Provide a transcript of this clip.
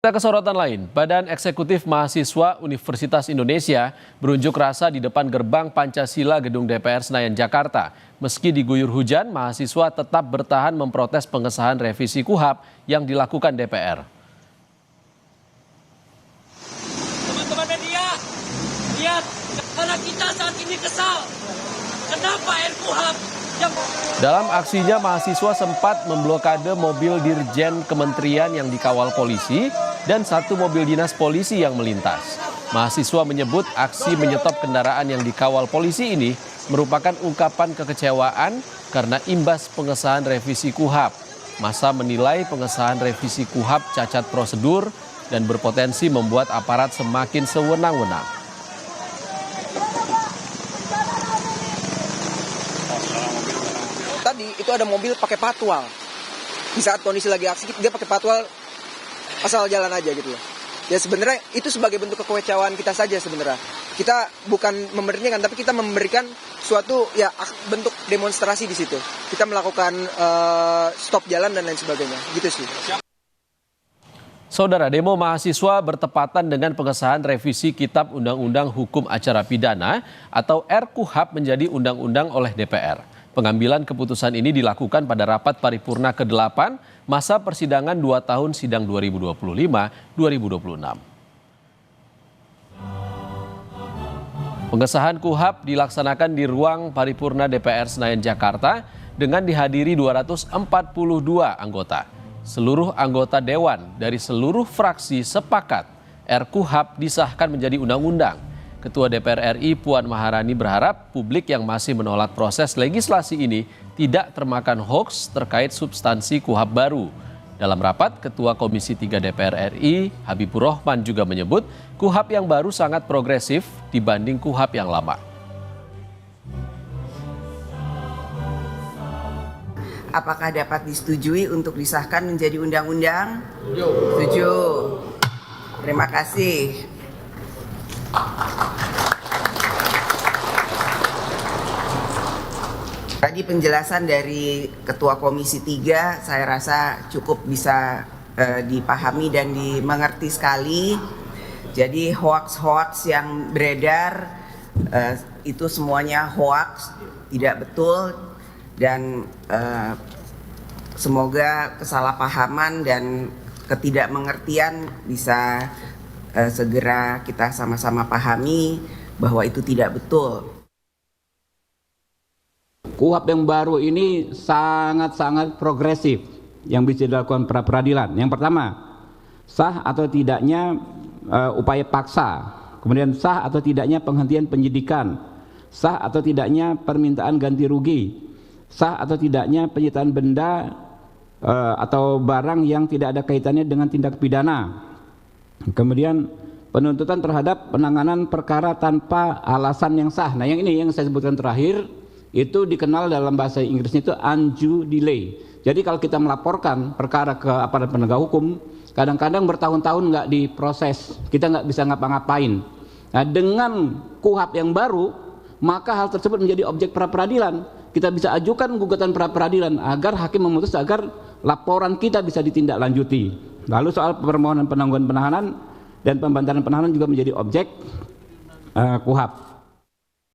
Kita ke sorotan lain, Badan Eksekutif Mahasiswa Universitas Indonesia berunjuk rasa di depan gerbang Pancasila Gedung DPR Senayan, Jakarta. Meski diguyur hujan, mahasiswa tetap bertahan memprotes pengesahan revisi KUHP yang dilakukan DPR. Teman-teman media, lihat, karena kita saat ini kesal. Kenapa RKUHP Dalam aksinya, mahasiswa sempat memblokade mobil Dirjen Kementerian yang dikawal polisi dan satu mobil dinas polisi yang melintas. Mahasiswa menyebut aksi menyetop kendaraan yang dikawal polisi ini merupakan ungkapan kekecewaan karena imbas pengesahan revisi KUHP. Massa menilai pengesahan revisi KUHP cacat prosedur dan berpotensi membuat aparat semakin sewenang-wenang. Tadi itu ada mobil pakai patwal. Di saat kondisi lagi aksi, dia pakai patwal asal jalan aja gitu loh. Ya sebenarnya itu sebagai bentuk kekecewaan kita saja sebenarnya. Kita bukan memerdekakan, tapi kita memberikan suatu ya bentuk demonstrasi di situ. Kita melakukan stop jalan dan lain sebagainya. Gitu sih. Saudara, demo mahasiswa bertepatan dengan pengesahan revisi Kitab Undang-Undang Hukum Acara Pidana atau RKUHP menjadi undang-undang oleh DPR. Pengambilan keputusan ini dilakukan pada rapat paripurna ke-8 masa persidangan 2 tahun sidang 2025-2026. Pengesahan KUHP dilaksanakan di ruang paripurna DPR Senayan, Jakarta dengan dihadiri 242 anggota. Seluruh anggota dewan dari seluruh fraksi sepakat RKUHP disahkan menjadi undang-undang. Ketua DPR RI Puan Maharani berharap publik yang masih menolak proses legislasi ini tidak termakan hoaks terkait substansi KUHP baru. Dalam rapat, Ketua Komisi 3 DPR RI Habibur Rahman juga menyebut KUHP yang baru sangat progresif dibanding KUHP yang lama. Apakah dapat disetujui untuk disahkan menjadi undang-undang? Setuju. Terima kasih. Tadi penjelasan dari Ketua Komisi 3 saya rasa cukup bisa dipahami dan dimengerti sekali. Jadi hoaks-hoaks yang beredar itu semuanya hoaks, tidak betul, dan semoga kesalahpahaman dan ketidakmengertian bisa segera kita sama-sama pahami bahwa itu tidak betul. KUHP yang baru ini sangat-sangat progresif yang bisa dilakukan pra peradilan. Yang pertama, sah atau tidaknya upaya paksa, kemudian sah atau tidaknya penghentian penyidikan, sah atau tidaknya permintaan ganti rugi, sah atau tidaknya penyitaan benda atau barang yang tidak ada kaitannya dengan tindak pidana. Kemudian penuntutan terhadap penanganan perkara tanpa alasan yang sah. Nah, yang ini yang saya sebutkan terakhir itu dikenal dalam bahasa Inggrisnya itu undue delay. Jadi kalau kita melaporkan perkara ke aparat penegak hukum, kadang-kadang bertahun-tahun nggak diproses, kita nggak bisa ngapa-ngapain. Nah, dengan KUHP yang baru, maka hal tersebut menjadi objek pra peradilan. Kita bisa ajukan gugatan pra peradilan agar hakim memutus agar laporan kita bisa ditindaklanjuti. Lalu soal permohonan penangguhan penahanan dan pembantaran penahanan juga menjadi objek KUHP.